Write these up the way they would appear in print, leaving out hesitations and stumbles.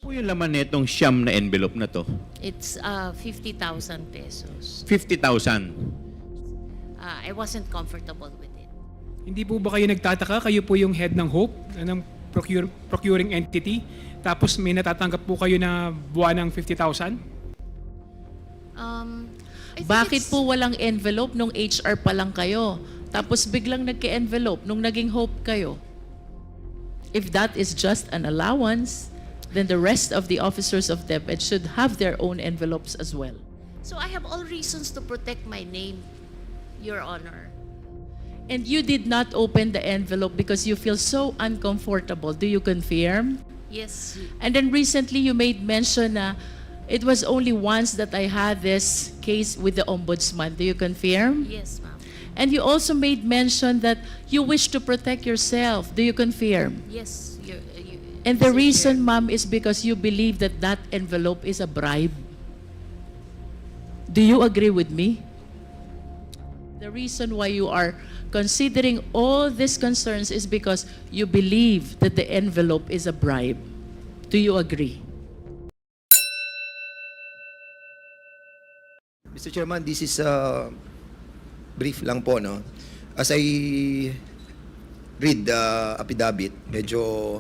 po yung laman nitong siyam na envelope na to? It's 50,000 pesos. 50,000. I wasn't comfortable with it. Hindi po ba kayo nagtataka? Kayo po yung head ng HOPE, ng procuring entity. Tapos may natatanggap po kayo na buwan ng 50,000? I think Bakit it's- po walang envelope nung HR pa lang kayo? Tapos biglang nagka-envelope nung naging HOPE kayo? If that is just an allowance, then the rest of the officers of DepEd should have their own envelopes as well. So I have all reasons to protect my name, Your Honor. And you did not open the envelope because you feel so uncomfortable. Do you confirm? Yes. And then recently you made mention na it was only once that I had this case with the ombudsman. Do you confirm? Yes, ma'am. And you also made mention that you wish to protect yourself. Do you confirm? Yes. And the Mr. reason, Chair. ma'am, is because you believe that that envelope is a bribe. Do you agree with me? The reason why you are considering all these concerns is because you believe that the envelope is a bribe. Do you agree? Mr. Chairman, this is brief lang po, no? As I read the affidavit, medyo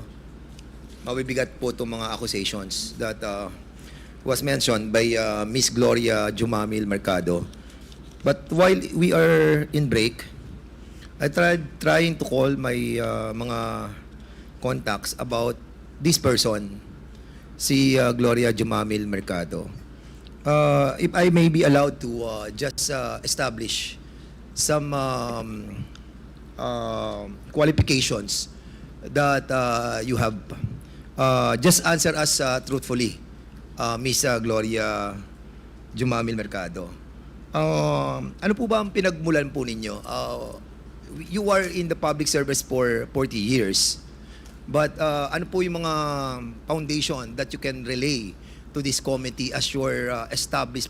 mabibigat po itong mga accusations that was mentioned by Miss Gloria Mercado. But while we are in break, I tried trying to call my mga contacts about this person, si Gloria Mercado. If I may be allowed to just establish some qualifications that you have. Just answer us truthfully, Miss Gloria Mercado. Ano po ba ang pinagmulan po ninyo? You are in the public service for 40 years. But ano po yung mga foundation that you can relay to this committee as your established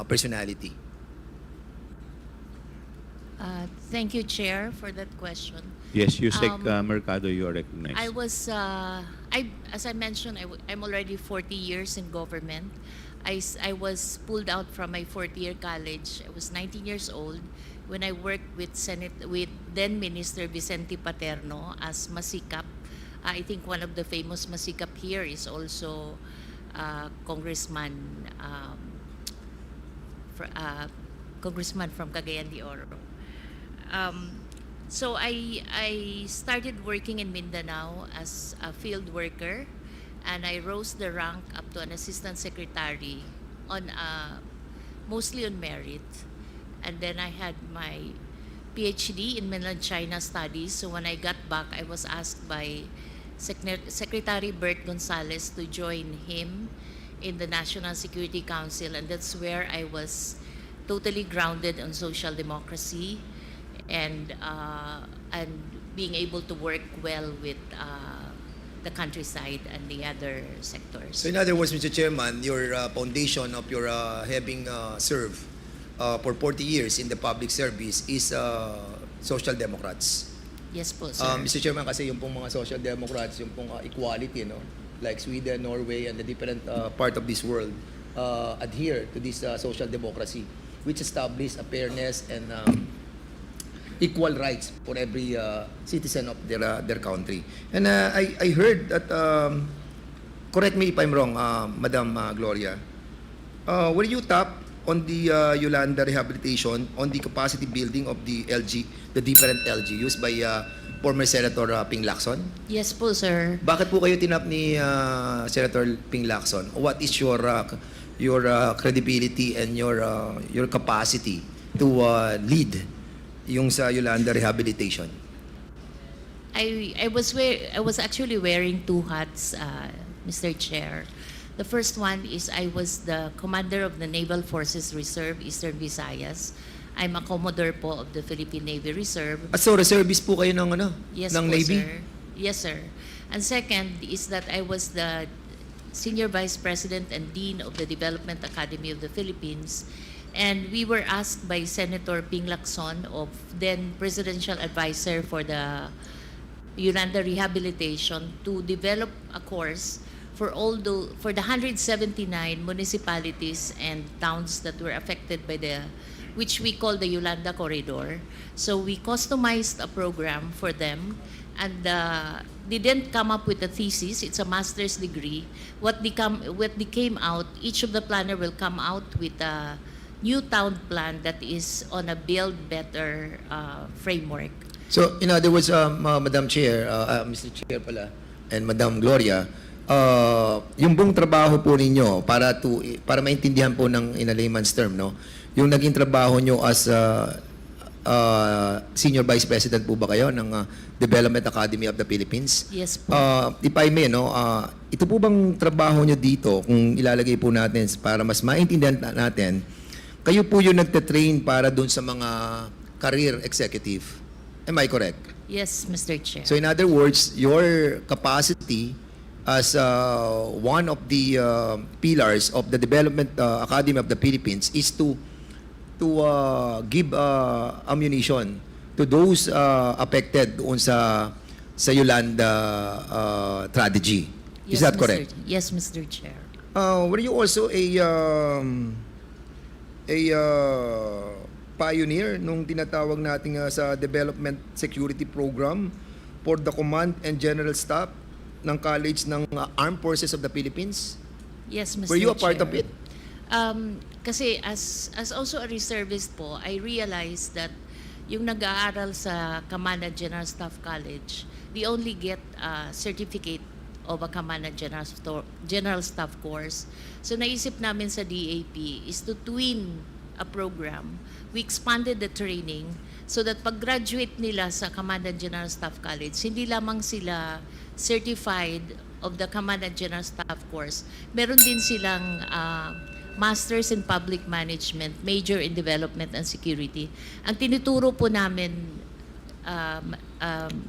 personality? Thank you, Chair, for that question. Yes, Usec Mercado, you are recognized. I was, as I mentioned, I'm already 40 years in government. I was pulled out from my fourth-year college. I was 19 years old when I worked with then Minister Vicente Paterno as masikap. I think one of the famous masikap here is also Congressman from Cagayan de Oro. So I started working in Mindanao as a field worker, and I rose the rank up to an assistant secretary on mostly on merit. And then I had my PhD in Mainland China Studies. So when I got back, I was asked by Secretary Bert Gonzales to join him in the National Security Council, and that's where I was totally grounded on social democracy and being able to work well with the countryside and the other sectors. So in other words, Mr. Chairman, your foundation of your having served for 40 years in the public service is Social Democrats. Yes po, sir. Mr. Chairman, kasi yung pong mga Social Democrats, yung pong equality, no? Like Sweden, Norway, and the different part of this world adhere to this social democracy, which established a fairness and equal rights for every citizen of their country. And I heard that, correct me if I'm wrong, Madam Gloria, when you tap on the Yolanda rehabilitation, on the capacity building of the different LGUs by former Senator Ping Lacson? Yes po, sir. Bakit po kayo tinap ni Senator Ping Lacson? What is your credibility and your capacity to lead yung sa Yolanda rehabilitation? I was actually wearing two hats, Mr. Chair. The first one is I was the commander of the Naval Forces Reserve, Eastern Visayas. I'm a Commodore po of the Philippine Navy Reserve. So reservist po kayo ng Yes ng po, Navy? sir. Yes, sir. And second is that I was the Senior Vice President and Dean of the Development Academy of the Philippines. And we were asked by Senator Ping Lacson, of then Presidential Advisor for the Yolanda Rehabilitation, to develop a course for the 179 municipalities and towns that were affected by which we call the Yolanda Corridor. So we customized a program for them, and they didn't come up with a thesis. It's a master's degree. What they came out, each of the planner will come out with a new town plan that is on a build better framework. So, in other words, Madam Chair, Mr. Chair pala, and Madam Gloria, yung buong trabaho po ninyo para maintindihan po ng in a layman's term, no? Yung naging trabaho nyo as Senior Vice President po ba kayo ng Development Academy of the Philippines? Yes po. If I may, no, ito po bang trabaho nyo dito, kung ilalagay po natin para mas maintindihan natin, kayo po yung nagte-train para dun sa mga career executive. Am I correct? Yes, Mr. Chair. So in other words, your capacity as one of the pillars of the Development Academy of the Philippines is to give ammunition to those affected doon sa Yolanda tragedy. Is that correct? Yes, Mr. Chair. Were you also a pioneer nung tinatawag natin sa Development Security Program for the Command and General Staff ng College ng Armed Forces of the Philippines? Yes, Mr. Chair. Were you a part of it? Kasi as also a reservist po, I realized that yung nag-aaral sa Command and General Staff College, they only get a certificate of a Command and General Staff course. So naisip namin sa DAP is to twin a program. We expanded the training so that pag-graduate nila sa Command and General Staff College, hindi lamang sila certified of the Command and General Staff course, meron din silang Masters in Public Management, Major in Development and Security. Ang tinuturo po namin,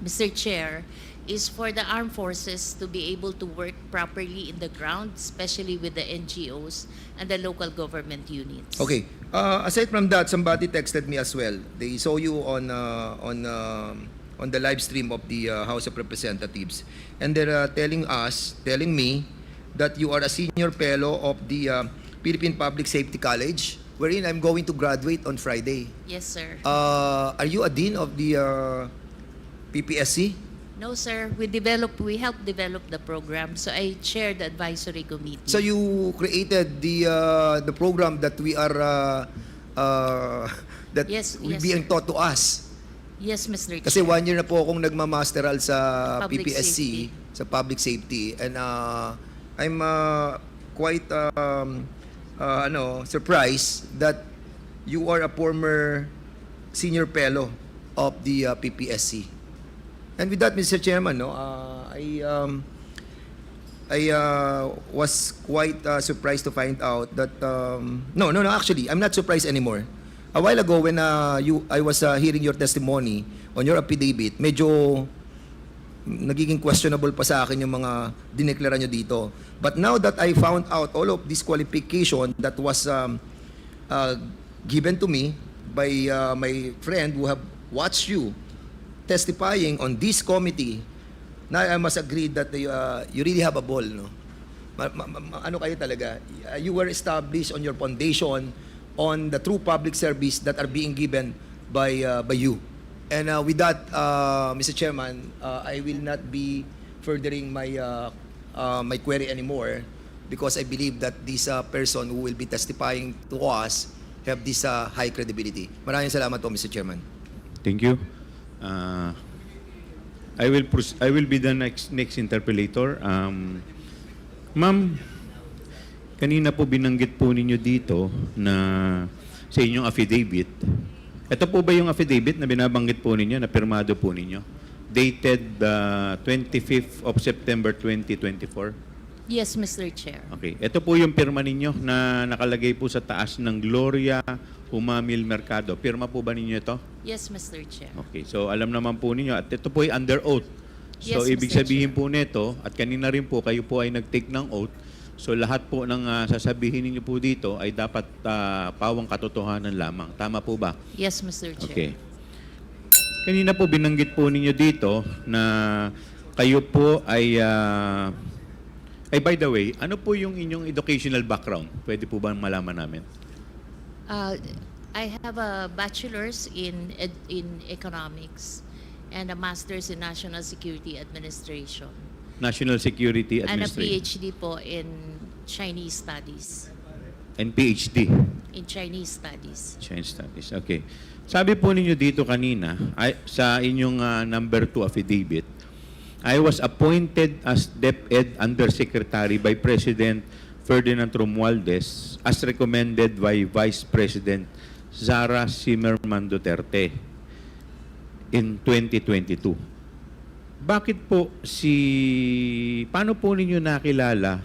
Mr. Chair, is for the armed forces to be able to work properly in the ground, especially with the NGOs and the local government units. Okay. Aside from that, somebody texted me as well. They saw you on the live stream of the House of Representatives, and they're telling me that you are a senior fellow of the Philippine Public Safety College, wherein I'm going to graduate on Friday. Yes, sir. Are you a dean of the PPSC? No, sir. We helped develop the program. So I chaired the advisory committee. So you created the program that we are that Yes, will yes, being sir. taught to us. Yes, Mr. Kasi Chair. 1 year na po akong nagmamasteral sa Public PPSC, safety. sa public safety, and I'm quite surprised that you are a former senior fellow of the PPSC. And with that, Mr. Chairman, no, I was quite surprised to find out that no, actually, I'm not surprised anymore. A while ago, when I was hearing your testimony on your affidavit, medyo nagiging questionable pa sa akin yung mga dineklara nyo dito. But now that I found out all of this qualification that was given to me by my friend who have watched you testifying on this committee, now I must agree that you really have a ball, no? Ano kayo talaga? You were established on your foundation on the true public service that are being given by you. And with that, Mr. Chairman, I will not be furthering my query anymore, because I believe that this person who will be testifying to us have this high credibility. Maraming salamat po, Mr. Chairman. Thank you. I will be the next interpellator. Ma'am, kanina po binanggit po ninyo dito na sa inyong affidavit. Ito po ba yung affidavit na binabanggit po ninyo, na pirmado po ninyo? Dated 25th of September 2024? Yes, Mr. Chair. Okay. Ito po yung pirma ninyo na nakalagay po sa taas ng Gloria Mercado. Pirma po ba ninyo ito? Yes, Mr. Chair. Okay. So alam naman po ninyo, at ito po ay under oath. So Yes, ibig Mr. sabihin Chair. po nito, at kanina rin po kayo po ay nag-take ng oath. So lahat po ng sasabihin ninyo po dito ay dapat pawang katotohanan lamang. Tama po ba? Yes, Mr. Chair. Okay. Kanina po binanggit po ninyo dito na kayo po ay Ay, by the way, ano po yung inyong educational background? Pwede po ba malaman namin? I have a bachelor's in economics and a master's in national security administration. National Security And a Administration. PhD po in Chinese studies. And PhD. In Chinese studies. Chinese Studies. Okay. Sabi po ninyo dito kanina, sa inyong number 2 affidavit, I was appointed as DepEd Undersecretary by President Ferdinand Romualdez as recommended by Vice President Sara Zimmerman Duterte in 2022. Bakit po paano po ninyo nakilala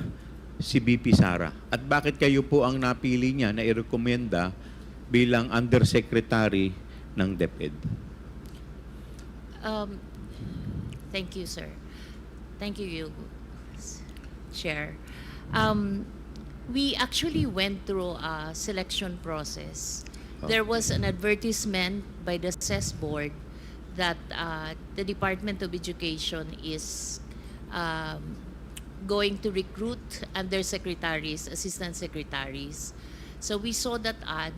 si VP Sara? At bakit kayo po ang napili niya na i-recommenda bilang Undersecretary ng DepEd? Thank you, sir. Thank you, Chair. We actually went through a selection process. There was an advertisement by the CES board that the Department of Education is going to recruit undersecretaries, assistant secretaries. So we saw that ad.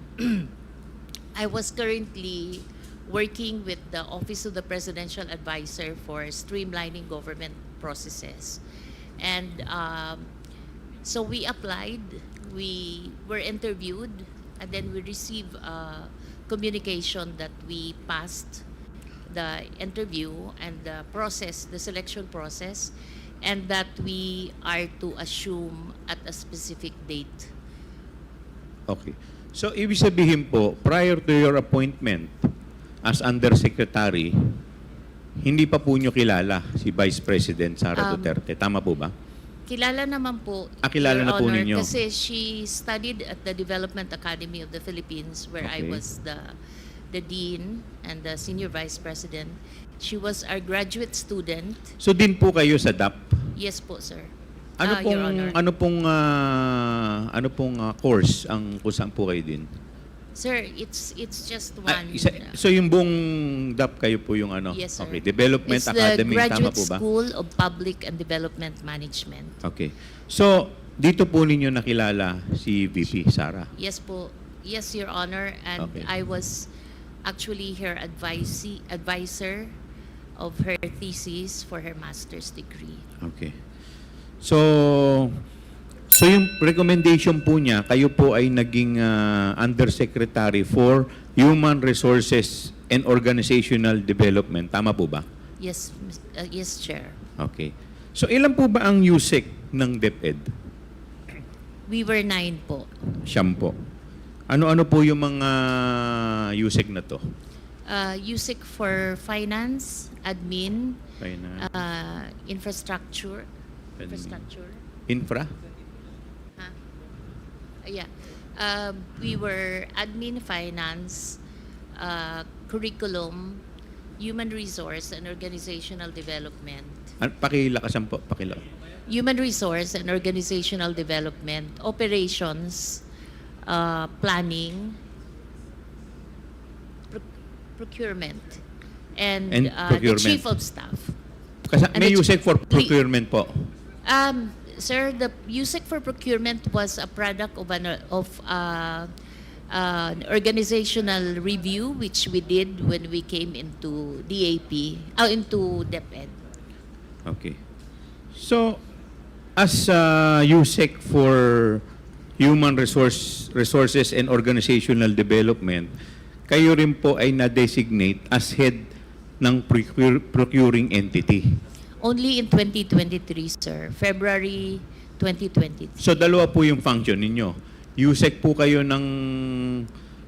I was currently working with the Office of the Presidential Advisor for streamlining government processes. And so we applied, we were interviewed, and then we received communication that we passed the interview and the process, the selection process, and that we are to assume at a specific date. Okay. So, ibig sabihin po, prior to your appointment as Undersecretary, hindi pa po nyo kilala si Vice President Sara Duterte. Tama po ba? Kilala naman po, Kilala Your na po Honor, ninyo. kasi she studied at the Development Academy of the Philippines where I Okay. was the Dean and the Senior Vice President. She was our graduate student. So, din po kayo sa DAP. Yes po, sir. Ano Your Honor. ano pong course ang kung saan po kayo din? Sir, it's just one. So yung buong DAP kayo po yung ano? Yes, sir. Okay, Development It's Academy, the tama Graduate po ba? School of Public and Development Management. Okay. So, dito po ninyo nakilala si VP Sara. Yes po. Yes, Your Honor. And Okay. I was actually her advisor of her thesis for her master's degree. Okay. So yung recommendation po niya, kayo po ay naging Undersecretary for Human Resources and Organizational Development. Tama po ba? Yes, yes, Chair. Okay. So ilan po ba ang USEC ng DepEd? We were 9 po. Siyam po. Ano-ano po yung mga USEC na to? USEC for Finance, Admin, Finance, Infrastructure. Admin. Infrastructure. Infra? Yeah. We were Admin, Finance, Curriculum, Human Resource and Organizational Development. Pakilakasan po, pakilakas. Human Resource and Organizational Development, Operations, Planning, Procurement, and the procurement. Chief of Staff. Kasi And may the- USEC for procurement po. Sir, the USEC for Procurement was a product of an organizational review which we did when we came into into DepEd. Okay. So, as USEC for Human Resources and Organizational Development, kayo rin po ay na-designate as head ng procuring entity. Only in 2023, sir. February 2023. So, dalawa po yung function ninyo. USEC po kayo ng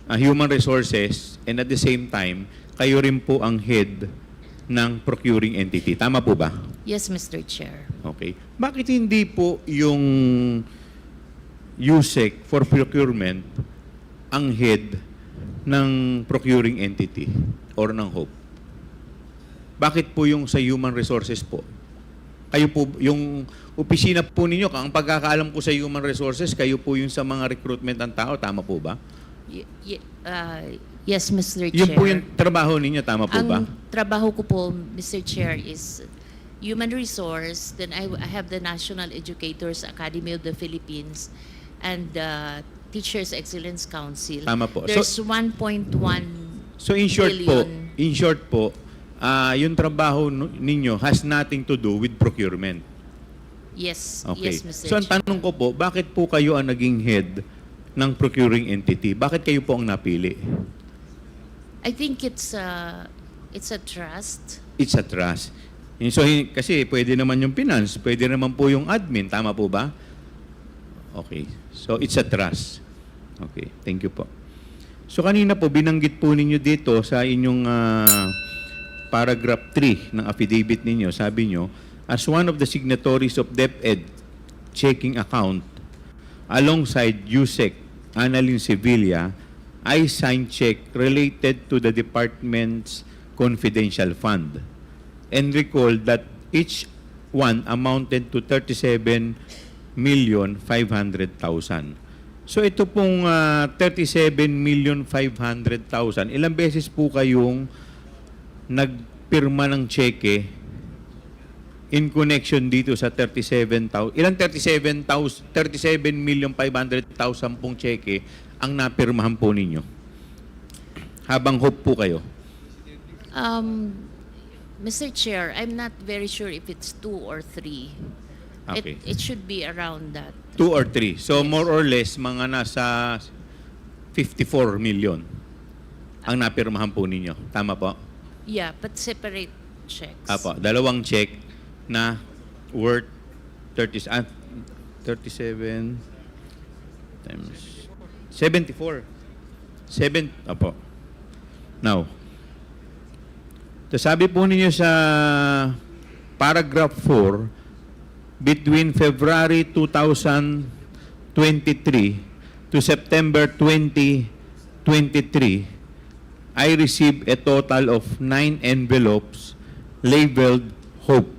Human Resources and at the same time, kayo rin po ang head ng procuring entity. Tama po ba? Yes, Mr. Chair. Okay. Bakit hindi po yung USEC for procurement ang head ng procuring entity or ng HOPE? Bakit po yung sa human resources po? Kayo po, yung opisina po ninyo, ang pagkakaalam ko sa human resources, kayo po yung sa mga recruitment ng tao, tama po ba? Yes, Mr. Chair. Yun po yung trabaho ninyo, tama po ba? Ang trabaho ko po, Mr. Chair, is Human Resource, then I have the National Educators Academy of the Philippines, and the Teachers Excellence Council. Tama po. There's 1.1 So in short billion. po, yung trabaho ninyo has nothing to do with procurement. Yes, Okay. yes, Mr. So ang Chair. tanong ko po, bakit po kayo ang naging head ng procuring entity? Bakit kayo po ang napili? I think it's a trust. It's a trust. So, kasi pwede naman yung finance, pwede naman po yung admin. Tama po ba? Okay. So, it's a trust. Okay. Thank you po. So, kanina po, binanggit po ninyo dito sa inyong paragraph 3 ng affidavit ninyo, sabi nyo, as one of the signatories of DepEd checking account, alongside Usec, Annalyn Sevilla, I signed check related to the department's confidential fund and recalled that each one amounted to 37,500,000. So ito pong 37,500,000, ilang beses po kayong nagpirma ng cheque in connection dito sa 37,000? Ilang 37,500,000 pong cheque ang napirmahan po ninyo? Habang hope po kayo. Mr. Chair, I'm not very sure if it's 2 or 3. Okay. It should be around that. 2 or 3. So more or less, mga nasa 54 million ang napirmahan po ninyo. Tama po? Yeah, but separate checks. Apo, dalawang check na worth 37 times 74. Apo. Now, so sabi po ninyo sa paragraph 4, between February 2023 to September 2023, I received a total of 9 envelopes labeled Hope.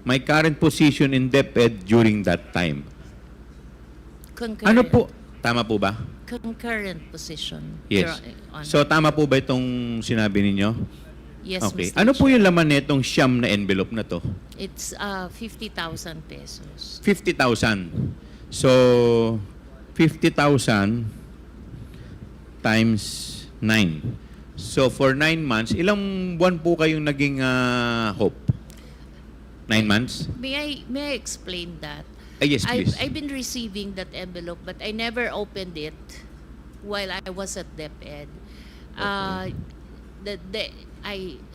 My current position in DepEd during that time. Ano po? Tama po ba? Concurrent position. Yes. Your Honor. So tama po ba itong sinabi ninyo? Yes, Okay. Mr. Ano po Chair. yung laman nitong siyam na envelope na to? It's 50,000 pesos. 50,000. So 50,000 times 9. So for 9 months, ilang buwan po kayong naging Hope? 9 months? May I explain that? Yes, please. I've been receiving that envelope, but I never opened it while I was at DepEd.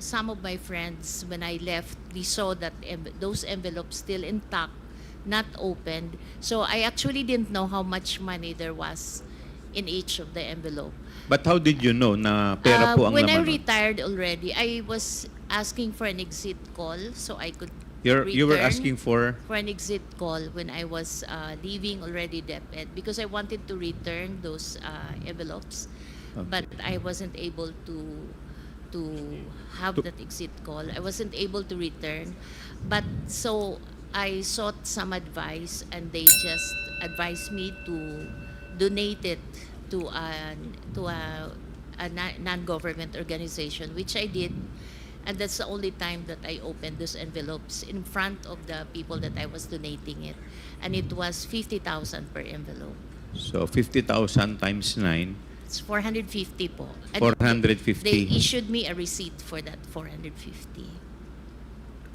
Some of my friends, when I left, we saw that those envelopes still intact, not opened. So I actually didn't know how much money there was in each of the envelope. But how did you know na pera po ang When I laman? retired already, I was asking for an exit call so I could You were return asking for? an exit call when I was leaving already DepEd because I wanted to return those envelopes, but I wasn't able to have that exit call. I wasn't able to return, but so I sought some advice, and they just advised me to donate it to a non-government organization, which I did. And that's the only time that I opened those envelopes in front of the people that I was donating it. And it was 50,000 per envelope. So 50,000 times 9, It's 450 po. And 450. They issued me a receipt for that 450.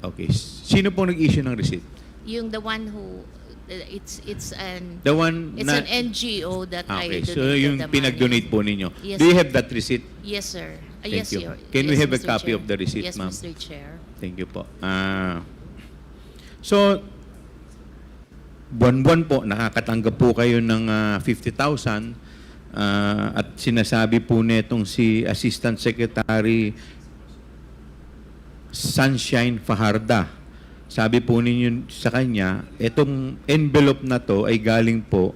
Okay. Sino po nag-issue ng receipt? Yung the one who, it's an The one na... an NGO that I Okay, donated so yung the money. pinag-donate po ninyo. Yes. Do you have that receipt? Yes, sir. Thank Yes, you. Your- Can we yes, have a Mr. copy Chair. of the receipt, Yes, ma'am? Mr. Chair. Thank you po. So, buwan-buwan po, nakakatanggap po kayo ng 50,000 at sinasabi po netong si Assistant Secretary Sunshine Fajarda. Sabi po ninyo sa kanya, itong envelope na to ay galing po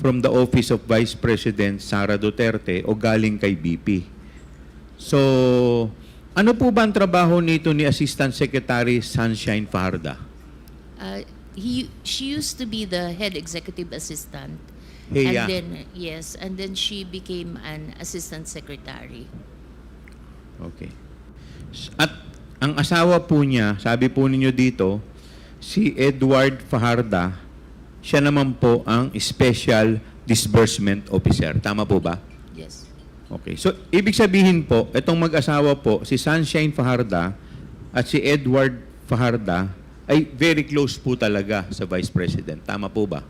from the Office of Vice President Sara Duterte o galing kay BP. So, ano po ba ang trabaho nito ni Assistant Secretary Sunshine Fajarda? She used to be the head executive assistant. Heya. And then, yes, and then she became an assistant secretary. Okay. At ang asawa po niya, sabi po ninyo dito, si Edward Fajarda, siya naman po ang Special Disbursement Officer. Tama po ba? Yes. Okay. So, ibig sabihin po, itong mag-asawa po, si Sunshine Fajarda at si Edward Fajarda ay very close po talaga sa Vice President. Tama po ba?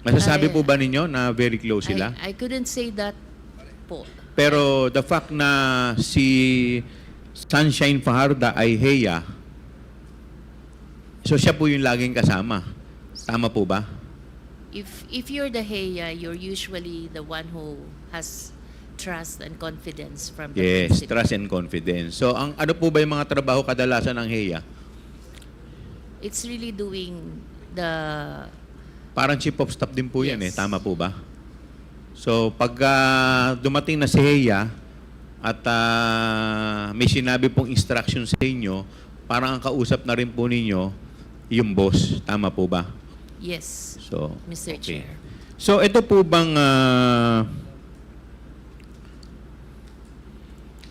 Masasabi po ba ninyo na very close sila? I couldn't say that po. Pero the fact na si Sunshine Fajarda ay Heya, so siya po yung laging kasama. Tama po ba? If you're the Heya, you're usually the one who has trust and confidence from the Yes, principal. trust and confidence. So, ano po ba yung mga trabaho kadalasan ng Heya? It's really doing the Parang chief of staff din po yan eh. Yes. Tama po ba? So, pag dumating na si Heya at may sinabi pong instruction sa inyo, parang ang kausap na rin po ninyo yung boss. Tama po ba? yes, So, Mr. okay. Chair. So, ito po bang...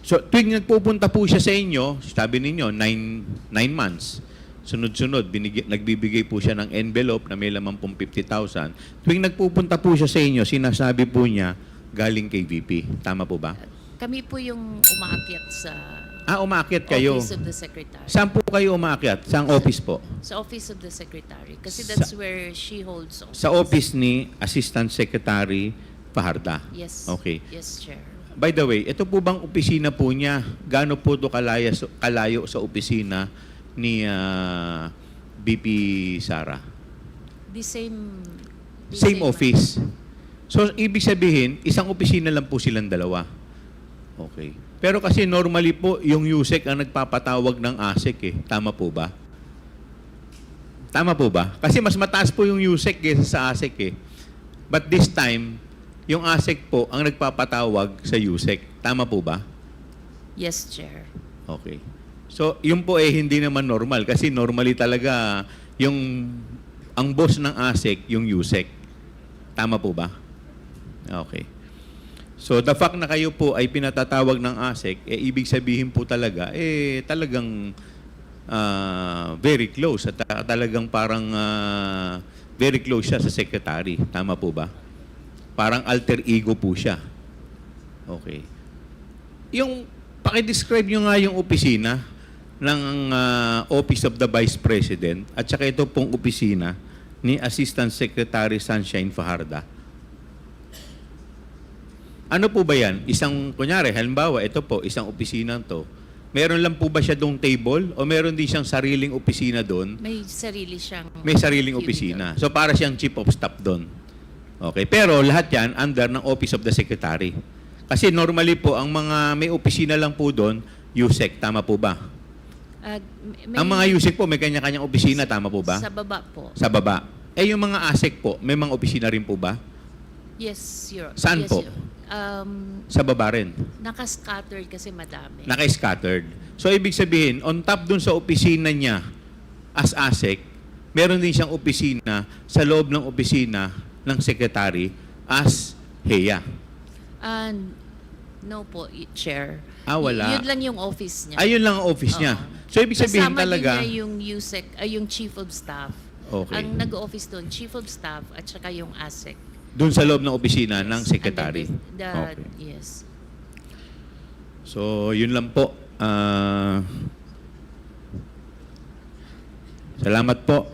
so, tuwing nagpupunta po siya sa inyo, sabi ninyo, 9 months, sunod-sunod, nagbibigay po siya ng envelope na may laman pong 50,000. Tuwing nagpupunta po siya sa inyo, sinasabi po niya, galing kay VP. Tama po ba? Kami po yung umaakyat sa Umakyat kayo. Office of the Secretary. Saan po kayo umakyat? Saang office po? Sa Office of the Secretary. Kasi that's where she holds office. Sa office ni Assistant Secretary Fajarda. Yes. Okay. Yes, Chair. By the way, ito po bang opisina po niya? Gaano po ito kalayo sa opisina ni BP Sara? The same Same office. So, ibig sabihin, isang opisina lang po silang dalawa. Okay. Pero kasi normally po, yung Usec ang nagpapatawag ng ASEC eh. Tama po ba? Tama po ba? Kasi mas mataas po yung Usec kaysa sa ASEC eh. But this time, yung ASEC po ang nagpapatawag sa Usec. Tama po ba? Yes, Chair. Okay. So, yun po eh hindi naman normal kasi normally talaga ang boss ng ASEC, yung Usec. Tama po ba? Okay. So, the fact na kayo po ay pinatatawag ng ASEC, ibig sabihin po talaga, talagang very close at talagang parang very close siya sa secretary. Tama po ba? Parang alter ego po siya. Okay. Yung, pakidescribe nyo nga yung opisina ng Office of the Vice President at saka ito pong opisina ni Assistant Secretary Sunshine Fajarda. Ano po ba yan? Kunyari, halimbawa, ito po, isang opisina to. Meron lang po ba siya doong table o meron din siyang sariling opisina doon? May sarili siyang... May sariling cubicle. opisina. So, para siyang chief of staff doon. Okay. Pero lahat yan under ng Office of the Secretary. Kasi normally po, ang mga may opisina lang po doon, Usec. Tama po ba? Ang mga Usec po, may kanya-kanyang opisina. Tama po ba? Sa baba po. Sa baba. Yung mga ASEC po, may mga opisina rin po ba? Yes, Saan yes, po? Sa baba rin. Naka-scattered kasi madami. Naka-scattered. So, ibig sabihin, on top dun sa opisina niya as ASEC, meron din siyang opisina sa loob ng opisina ng secretary as HEA. No po, Chair. Wala. Yun lang yung office niya. Ayun lang ang office niya. So, ibig sabihin Kasama talaga... din niya yung Usec, yung Chief of Staff. Okay. Ang nag-office doon, Chief of Staff at saka yung ASEC. Doon sa loob ng opisina ng Yes. secretary. And then Okay. Yes. So, yun lang po. Salamat po.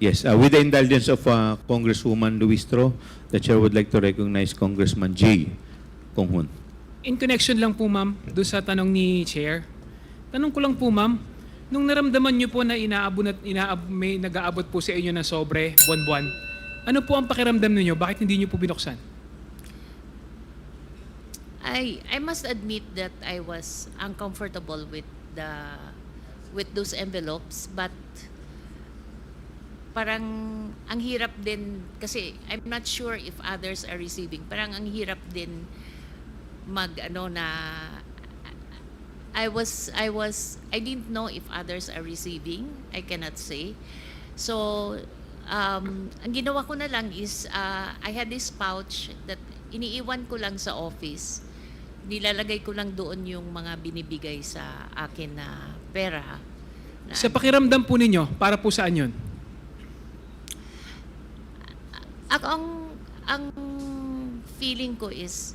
Yes, with the indulgence of Congresswoman Luistro, the Chair would like to recognize Congressman J. Konghun. In connection lang po, ma'am, doon sa tanong ni Chair. Tanong ko lang po, ma'am, nung naramdaman niyo po na may nag-aabot po sa inyo ng sobre, buwan-buwan, ano po ang pakiramdam niyo? Bakit hindi niyo po binuksan? I must admit that I was uncomfortable with those envelopes, but parang ang hirap din kasi I'm not sure if others are receiving. Parang ang hirap din I didn't know if others are receiving. I cannot say. So ang ginawa ko na lang is I had this pouch that iniiwan ko lang sa office nilalagay ko lang doon yung mga binibigay sa akin na pera. Na, Sa pakiramdam po ninyo, para po saan yun? ang feeling ko is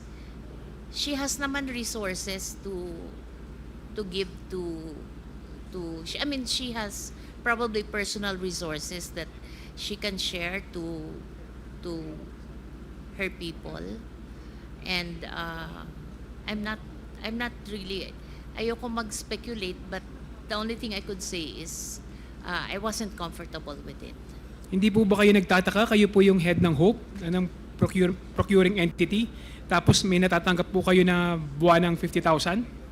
she has naman resources to give to I mean, she has probably personal resources that she can share to her people, and I'm not really, ayoko mag-speculate, but the only thing I could say is I wasn't comfortable with it. Hindi po ba kayo nagtataka? Kayo po yung head ng HOPE, ng procuring entity, tapos may natatanggap po kayo na buwan ng 50,000?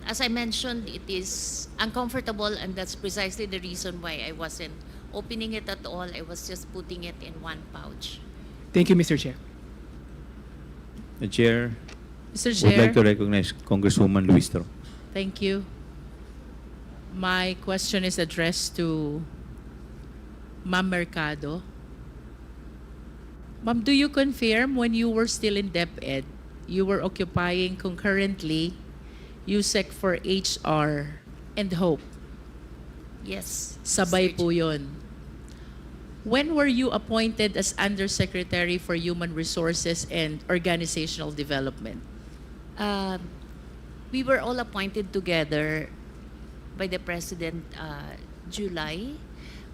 As I mentioned, it is uncomfortable, and that's precisely the reason why I wasn't opening it at all. I was just putting it in one pouch. Thank you, Mr. Chair. The Chair, Mr. would like Chair, to recognize Congresswoman Luistro. thank you. My question is addressed to Ma'am Mercado. Ma'am, do you confirm when you were still in DepEd, you were occupying concurrently Usec for HR and HOPE? Yes. Sabay Mr. po yun. When were you appointed as Undersecretary for Human Resources and Organizational Development? We were all appointed together by the President July,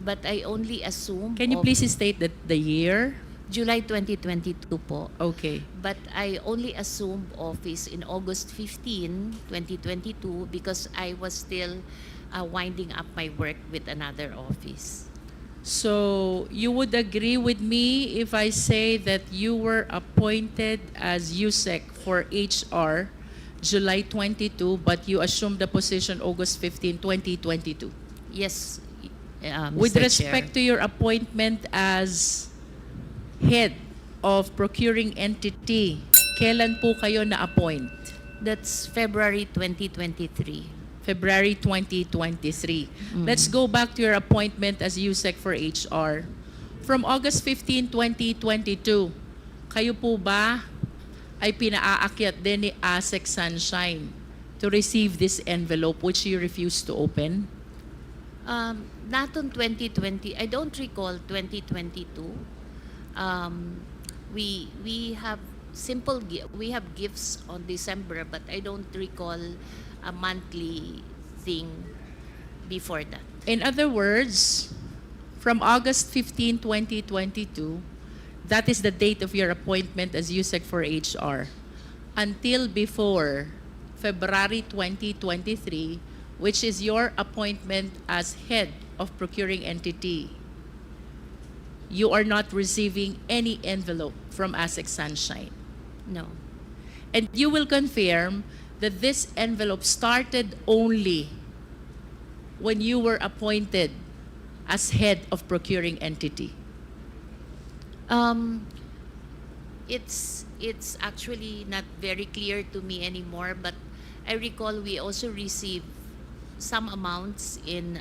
but I only assume Can you of please state the year? July 2022 po. Okay. But I only assumed office in August 15, 2022 because I was still winding up my work with another office. So you would agree with me if I say that you were appointed as USEC for HR July 22, but you assumed the position August 15, 2022? Yes, With Mr. respect to Chair. your appointment as head of procuring entity, kailan po kayo na-appoint? That's February 2023. February 2023. Let's go back to your appointment as USEC for HR. From August 15, 2022, kayo po ba ay pinaakyat din ni Usec Sunshine to receive this envelope which you refused to open? Not on 2020. I don't recall 2022. We have we have gifts on December, but I don't recall a monthly thing before that. In other words, from August 15, 2022, that is the date of your appointment as USEC for HR, until before February 2023, which is your appointment as head of procuring entity, you are not receiving any envelope from Usec Sunshine. No. And you will confirm that this envelope started only when you were appointed as head of procuring entity. It's actually not very clear to me anymore, but I recall we also received some amounts in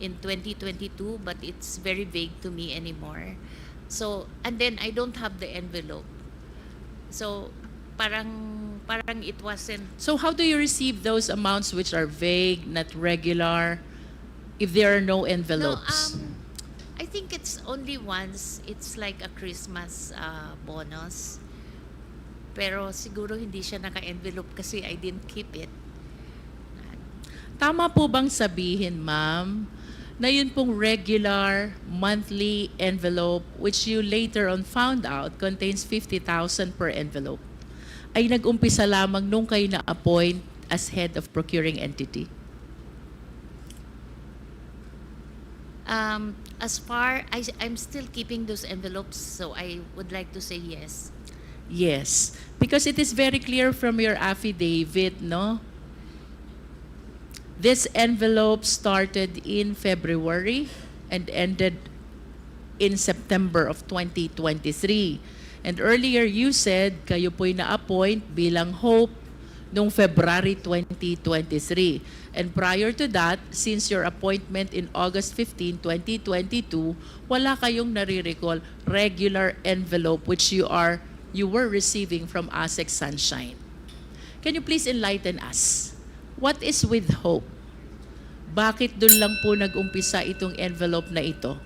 2022, but it's very vague to me anymore. So, and then I don't have the envelope. So, parang it wasn't. So how do you receive those amounts which are vague, not regular, if there are no envelopes? No, I think it's only once. It's like a Christmas bonus. Pero siguro hindi siya naka-envelope kasi I didn't keep it. Tama po bang sabihin, ma'am, na yun pong regular monthly envelope which you later on found out contains 50,000 per envelope ay nag-umpisa lamang nung kayo na-appoint as head of procuring entity? As far I'm still keeping those envelopes, so I would like to say yes. Yes, because it is very clear from your affidavit, no? This envelope started in February and ended in September of 2023. And earlier you said kayo po'y na-appoint bilang HOPE noong February 2023. And prior to that, since your appointment in August 15, 2022, wala kayong nare-recall regular envelope which you were receiving from Usec Sunshine. Can you please enlighten us? What is with hope? Bakit dun lang po nag-umpisa itong envelope na ito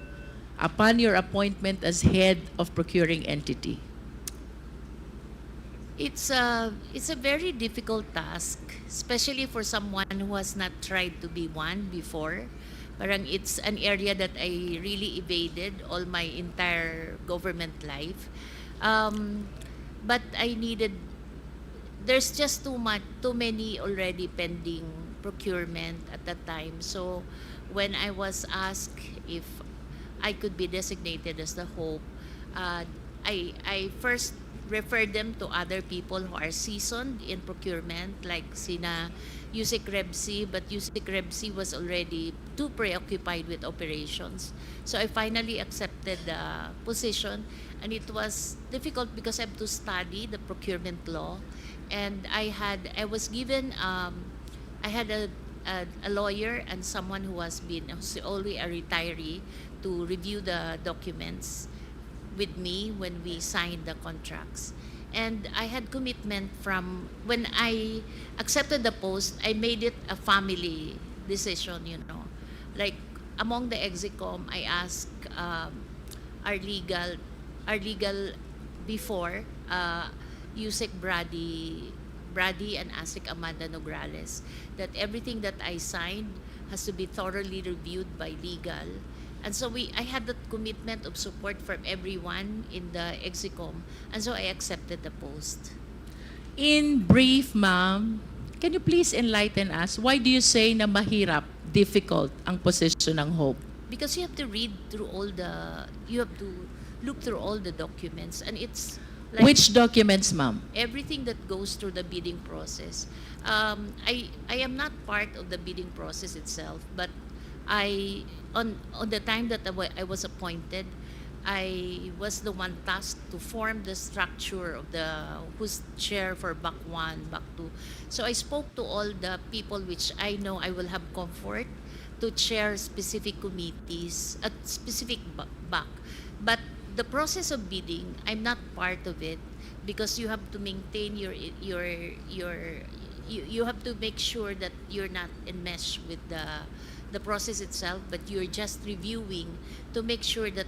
upon your appointment as head of procuring entity? It's a very difficult task, especially for someone who has not tried to be one before. Parang it's an area that I really evaded all my entire government life. But there's just too many already pending procurement at that time. So when I was asked if I could be designated as the hope, I first refer them to other people who are seasoned in procurement, like sina Usec Rebsi, but Usec Rebsi was already too preoccupied with operations. So I finally accepted the position, and it was difficult because I have to study the procurement law, and I was given I had a lawyer and someone who's only a retiree to review the documents with me when we signed the contracts. And I had commitment from when I accepted the post, I made it a family decision, Like among the execom, I asked our legal before, Usec Brady and Asik Amanda Nograles, that everything that I signed has to be thoroughly reviewed by legal. And so I had that commitment of support from everyone in the execom, and so I accepted the post. In brief, ma'am, can you please enlighten us? Why do you say na mahirap, difficult ang position ng hope? Because you have to look through all the documents, and it's like Which documents, ma'am? everything that goes through the bidding process. I am not part of the bidding process itself, but on the time that I was appointed, I was the one tasked to form the structure of who's chair for BAC 1, BAC 2. So I spoke to all the people which I know I will have comfort to chair specific committees at specific BAC. But the process of bidding, I'm not part of it, because you have to maintain you have to make sure that you're not enmeshed with the process itself, but you're just reviewing to make sure that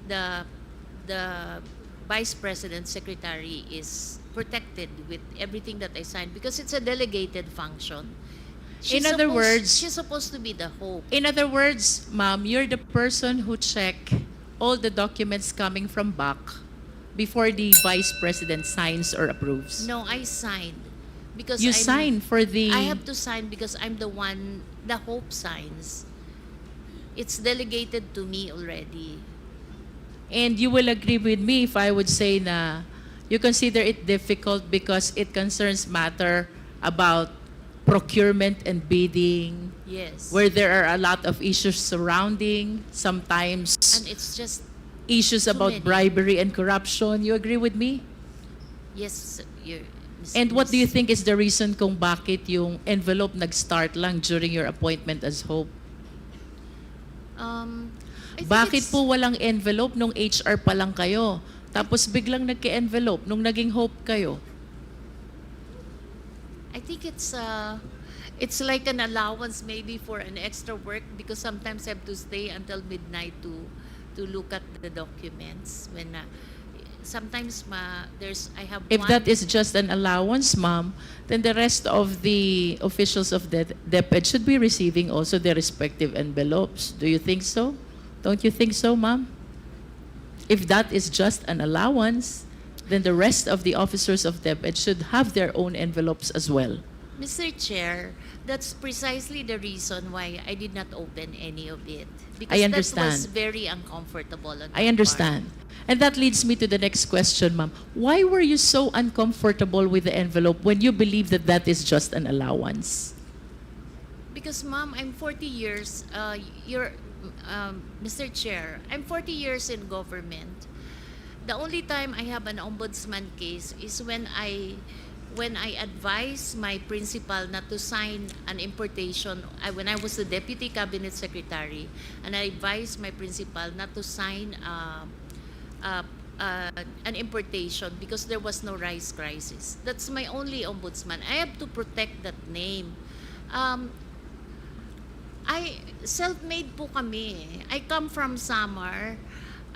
the vice president secretary is protected with everything that I signed, because it's a delegated function. In other words, she's supposed to be the hope. In other words, ma'am, you're the person who check all the documents coming from BAC before the vice president signs or approves. No, I signed because You sign for the... I have to sign because I'm the one the hope signs. It's delegated to me already. And you will agree with me if I would say na you consider it difficult because it concerns matter about procurement and bidding, Yes. where there are a lot of issues surrounding, sometimes And it's just issues too about many. bribery and corruption. You agree with me? yes, And what do you think is the reason kung bakit yung envelope nag-start lang during your appointment as Hope? I think Bakit it's- po walang envelope nung HR pa lang kayo? Tapos biglang nagka-envelope nung naging Hope kayo? I think it's like an allowance maybe for an extra work, because sometimes I have to stay until midnight to look at the documents when sometimes I have If one. that is just an allowance, ma'am, then the rest of the officials of the DepEd should be receiving also their respective envelopes. Do you think so? Don't you think so, ma'am? If that is just an allowance, then the rest of the officers of DepEd should have their own envelopes as well. Mr. Chair, that's precisely the reason why I did not open any of it, because I that understand. was very uncomfortable on I my understand. And that leads me to the next question, ma'am. Why were you so uncomfortable with the envelope when you believe that that is just an allowance? Because, Ma'am, I'm 40 years, Mr. Chair, I'm 40 years in government. The only time I have an ombudsman case is when when I advised my principal not to sign an importation, when I was the deputy cabinet secretary, and I advised my principal not to sign an importation because there was no rice crisis. That's my only ombudsman. I have to protect that name. Self-made po kami. I come from Samar.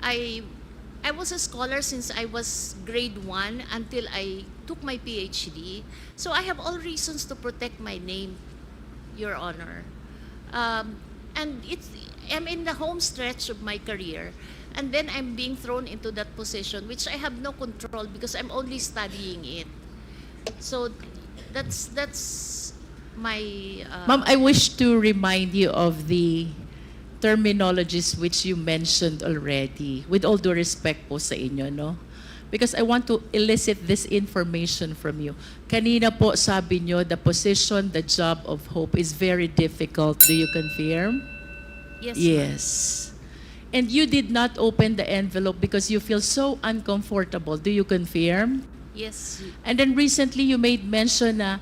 I was a scholar since I was grade 1 until I took my PhD. So I have all reasons to protect my name, Your Honor. And I'm in the home stretch of my career. And then I'm being thrown into that position, which I have no control because I'm only studying it. So that's my... Ma'am, I wish to remind you of the terminologies which you mentioned already. With all due respect po sa inyo, no? Because I want to elicit this information from you. Kanina po sabi nyo, the position, the job of hope is very difficult. Do you confirm? Yes. Yes. And you did not open the envelope because you feel so uncomfortable. Do you confirm? Yes. And then recently you made mention na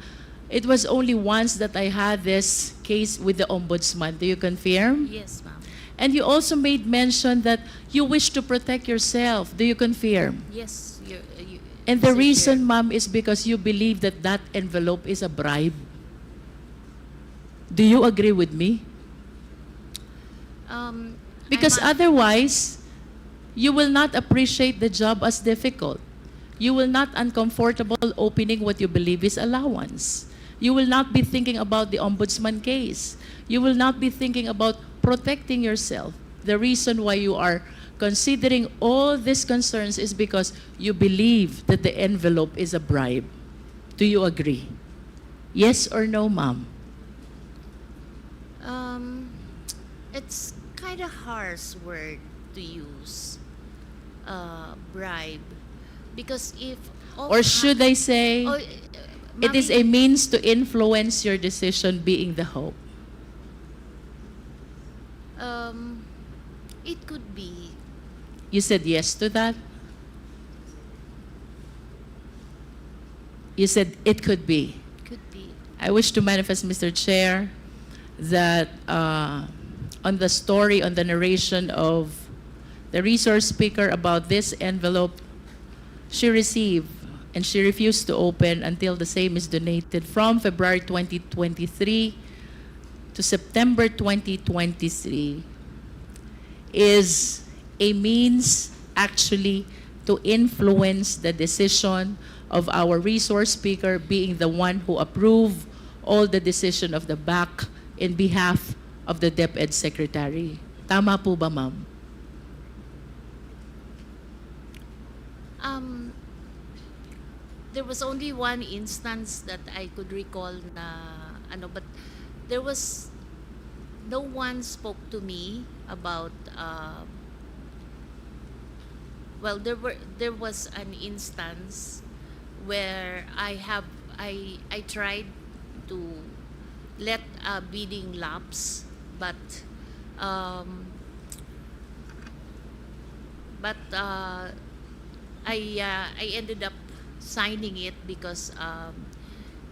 it was only once that I had this case with the ombudsman. Do you confirm? Yes, ma'am. And you also made mention that you wish to protect yourself. Do you confirm? Yes. And the Mr. reason, Chair. ma'am, is because you believe that that envelope is a bribe. Do you agree with me? Because I'm otherwise, you will not appreciate the job as difficult. You will not uncomfortable opening what you believe is allowance. You will not be thinking about the ombudsman case. You will not be thinking about protecting yourself. The reason why you are considering all these concerns is because you believe that the envelope is a bribe. Do you agree? Yes or no, ma'am? It's kind of harsh word to use, bribe, because if Or should I say, it is a means to influence your decision being the hope? It could be. You said yes to that? You said it could be. Could be. I wish to manifest, Mr. Chair, that on the story, on the narration of the resource speaker about this envelope she received and she refused to open until the same is donated from February 2023 to September 2023 is a means actually to influence the decision of our resource speaker being the one who approved all the decision of the BAC in behalf of the DepEd Secretary. Tama po ba, ma'am? There was only one instance that I could recall na but there was no one spoke to me about there was an instance where I tried to let a bidding lapse, but I ended up signing it because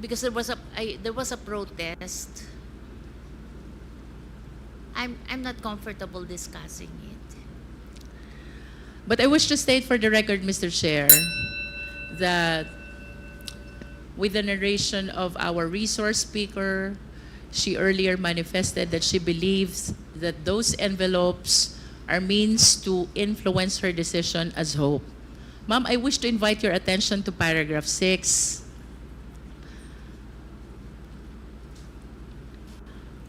there was a protest. I'm not comfortable discussing it. But I wish to state for the record, Mr. Chair, that with the narration of our resource speaker, she earlier manifested that she believes that those envelopes are means to influence her decision as hope. Ma'am, I wish to invite your attention to paragraph 6.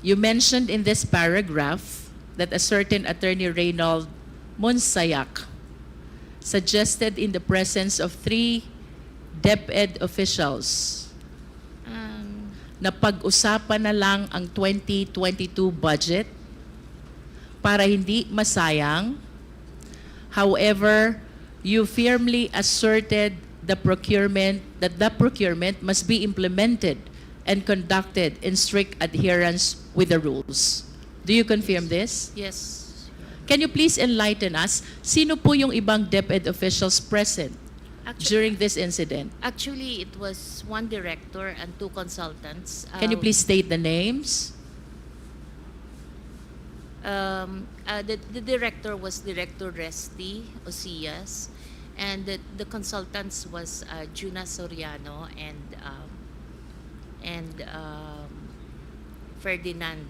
You mentioned in this paragraph that a certain attorney Reynold Monsayak suggested in the presence of 3 DepEd officials na pag-usapan na lang ang 2022 budget para hindi masayang. However, you firmly asserted that the procurement must be implemented and conducted in strict adherence with the rules. Do you confirm this? Yes. Can you please enlighten us, sino po yung ibang DepEd officials present during this incident? Actually, it was one director and two consultants. Can you please state the names? The director was Director Resty Osias, and the consultants was Juna Soriano and Ferdinand.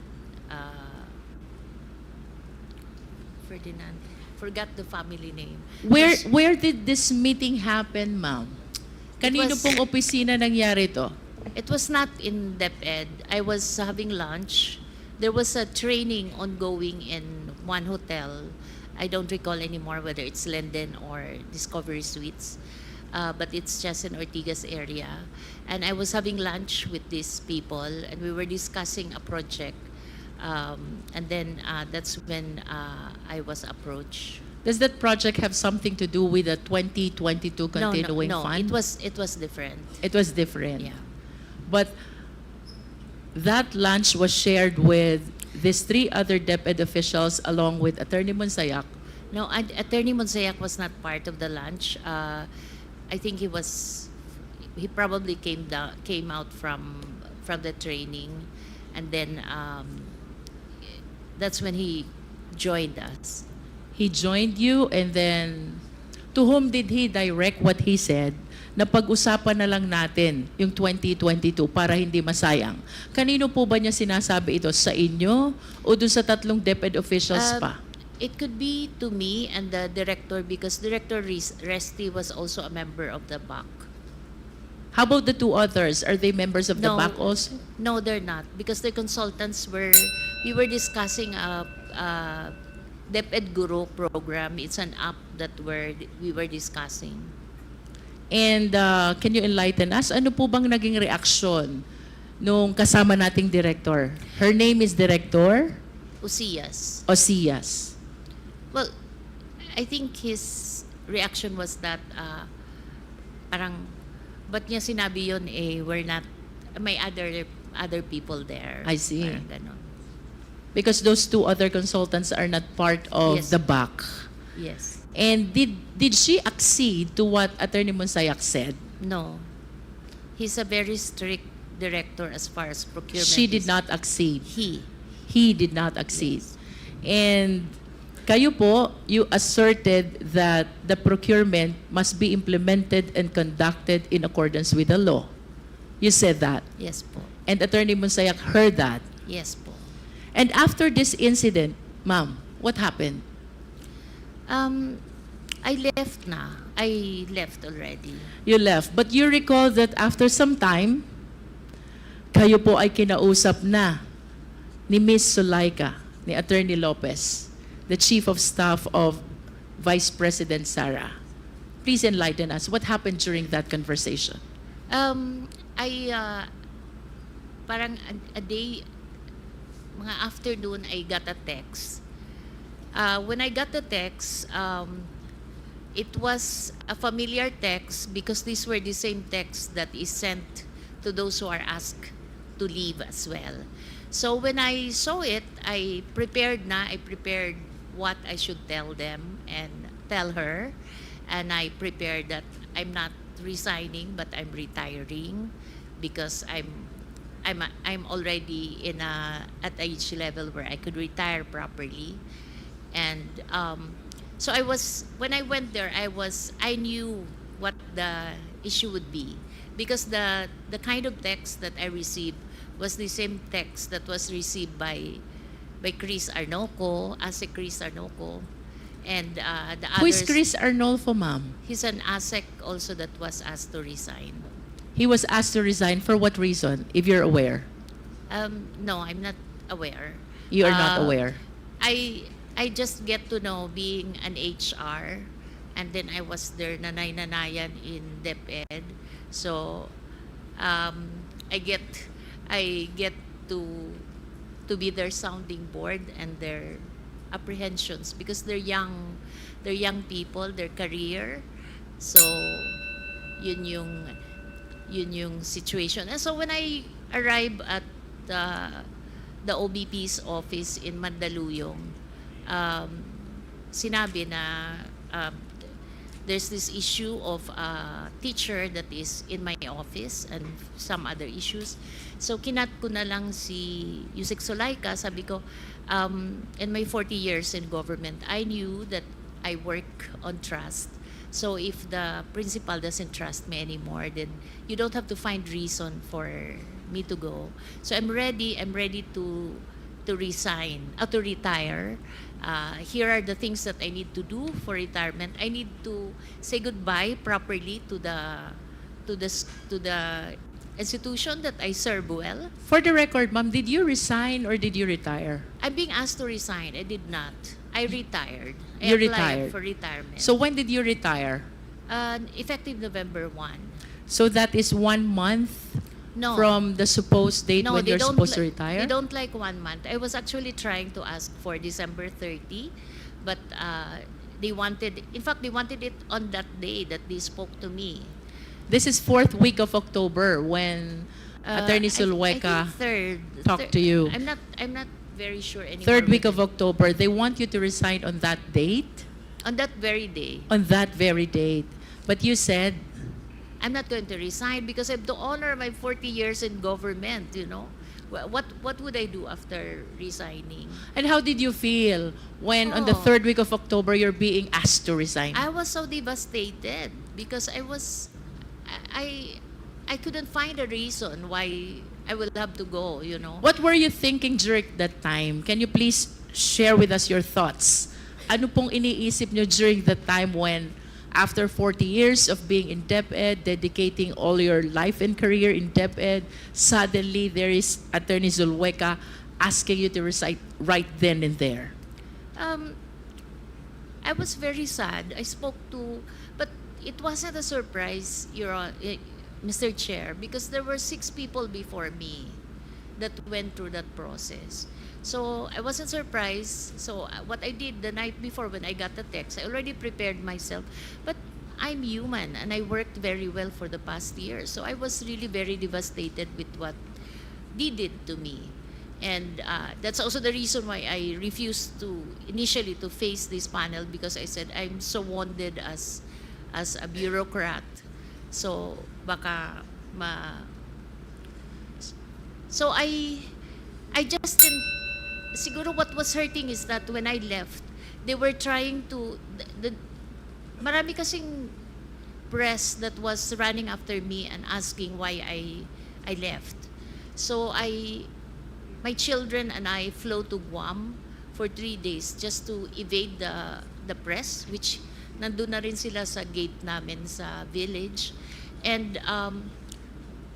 Ferdinand. Forgot the family name. Where did this meeting happen, ma'am? Kanino was- pong opisina nangyari to? It was not in DepEd. I was having lunch. There was a training ongoing in one hotel. I don't recall anymore whether it's Linden or Discovery Suites, but it's just in Ortigas area. And I was having lunch with these people, and we were discussing a project. And then that's when I was approached. Does that project have something to do with the 2022 continuing no, fund? it was different. It was different. Yeah. But that lunch was shared with these three other DepEd officials along with Attorney Monsayak. No, Attorney Monsayak was not part of the lunch. I think he probably came out from the training, and then that's when he joined us. He joined you, and then to whom did he direct what he said? Na pag-usapan na lang natin yung 2022 para hindi masayang. Kanino po ba niya sinasabi ito? Sa inyo o dun sa tatlong DepEd officials pa? It could be to me and the director, because Director Resty was also a member of the BAC. How about the two others? Are they members of the BAC also? No, they're not, because the consultants we were discussing a DepEd Guru program. It's an app that we were discussing. And can you enlighten us? Ano po bang naging reaksyon nung kasama nating director? Her name is Director Osias. Osias. Well, I think his reaction was that parang, ba't niya sinabi yun, we're not, may other people there. I see. Parang ganon. Because those two other consultants are not part of Yes. the BAC. Yes. And did she accede to what Attorney Monsayak said? No. He's a very strict director as far as procurement. She did is- not accede. He Did not accede. Yes. And kayo po, you asserted that the procurement must be implemented and conducted in accordance with the law. You said that. Yes po. And Attorney Monsayak heard that. Yes po. And after this incident, ma'am, what happened? I left na. I left already. You left. But you recall that after some time, kayo po ay kinausap na ni Miss Sulaika, ni Attorney Lopez, the Chief of Staff of Vice President Sara. Please enlighten us. What happened during that conversation? Parang a day, mga afternoon, I got a text. When I got the text, it was a familiar text because these were the same texts that is sent to those who are asked to leave as well. So when I saw it, I prepared what I should tell them and tell her, and I prepared that I'm not resigning but I'm retiring because I'm already at age level where I could retire properly. And so when I went there, I knew what the issue would be, because the kind of text that I received was the same text that was received by Chris Arnoco, ASEC Chris Arnoco, and the others. Who is Chris Arnolfo, ma'am? He's an ASEC also that was asked to resign. He was asked to resign for what reason, if you're aware? No, I'm not aware. You are not aware. I just get to know being an HR, and then I was their nanay-nanayan in DepEd. So I get to be their sounding board and their apprehensions, because they're young people, their career. So yun yung situation. And so when I arrived at the OBP's office in Mandaluyong, sinabi na there's this issue of a teacher that is in my office and some other issues. So kinat ko na lang si Usec Solaika, sabi ko, in my 40 years in government, I knew that I work on trust. So if the principal doesn't trust me anymore, then you don't have to find reason for me to go. So I'm ready to resign, to retire. Here are the things that I need to do for retirement. I need to say goodbye properly to the institution that I serve well. For the record, ma'am, did you resign or did you retire? I'm being asked to resign. I did not. I retired. I You applied retired. for retirement. So when did you retire? Effective November 1. So that is 1 month No. from the supposed date when they you're don't supposed to li- retire? They don't like 1 month. I was actually trying to ask for December 30, but they wanted it on that day that they spoke to me. This is 4th week of October when Attorney I Zulueta think third. talked to you. I'm not very sure anymore. 3rd week with of October. They want you to resign on that date? on that very day. On that very date. But you said, I'm not going to resign because I have to honor my 40 years in government, you know. What would I do after resigning? and how did you feel when on the Oh. 3rd week of October you're being asked to resign? I was so devastated because I couldn't find a reason why I will have to go, you know. What were you thinking during that time? Can you please share with us your thoughts? Ano pong iniisip nyo during that time when after 40 years of being in DepEd, dedicating all your life and career in DepEd, suddenly there is Attorney Zulueta asking you to resign right then and there? I was very sad. I spoke to, but it wasn't a surprise, Mr. Chair, because there were 6 people before me that went through that process. So I wasn't surprised. So what I did the night before when I got the text, I already prepared myself. But I'm human and I worked very well for the past year. So I was really very devastated with what they did to me. And that's also the reason why I refused initially to face this panel, because I said I'm so wounded as a bureaucrat. So baka So I just didn't. Siguro what was hurting is that when I left, they were trying to marami kasing press that was running after me and asking why I left. So my children and I flew to Guam for 3 days just to evade the press, which nandun na rin sila sa gate namin sa village. And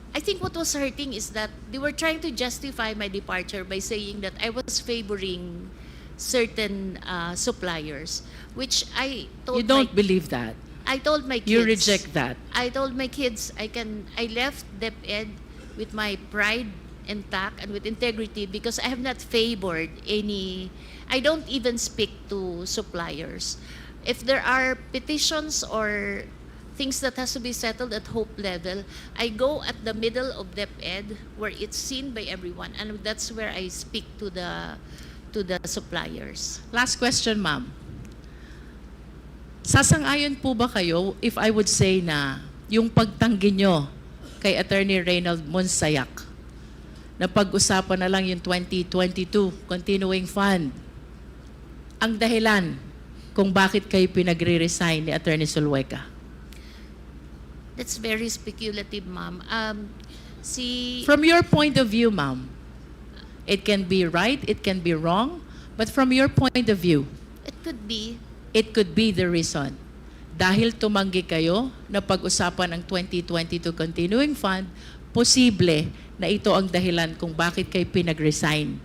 I think what was hurting is that they were trying to justify my departure by saying that I was favoring certain suppliers, which I told You don't believe that. I told my kids. You reject that. I told my kids I left DepEd with my pride intact and with integrity because I have not favored any. I don't even speak to suppliers. If there are petitions or things that has to be settled at Hope level, I go at the middle of DepEd where it's seen by everyone, and that's where I speak to the suppliers. Last question, ma'am. Sasang-ayon po ba kayo if I would say na yung pagtanggi nyo kay Attorney Reynald Monsayak na pag-usapan na lang yung 2022 continuing fund ang dahilan kung bakit kayo pinagre-resign ni Attorney Zulueta? That's very speculative, ma'am. From your point of view, ma'am, it can be right, it can be wrong, but from your point of view, it could be the reason. Dahil tumanggi kayo na pag-usapan ang 2022 continuing fund, posible na ito ang dahilan kung bakit kayo pinag-resign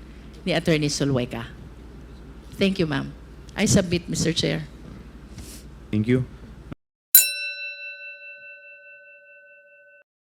ni Attorney Zulueta. Thank you, ma'am. I submit, Mr. Chair. Thank you.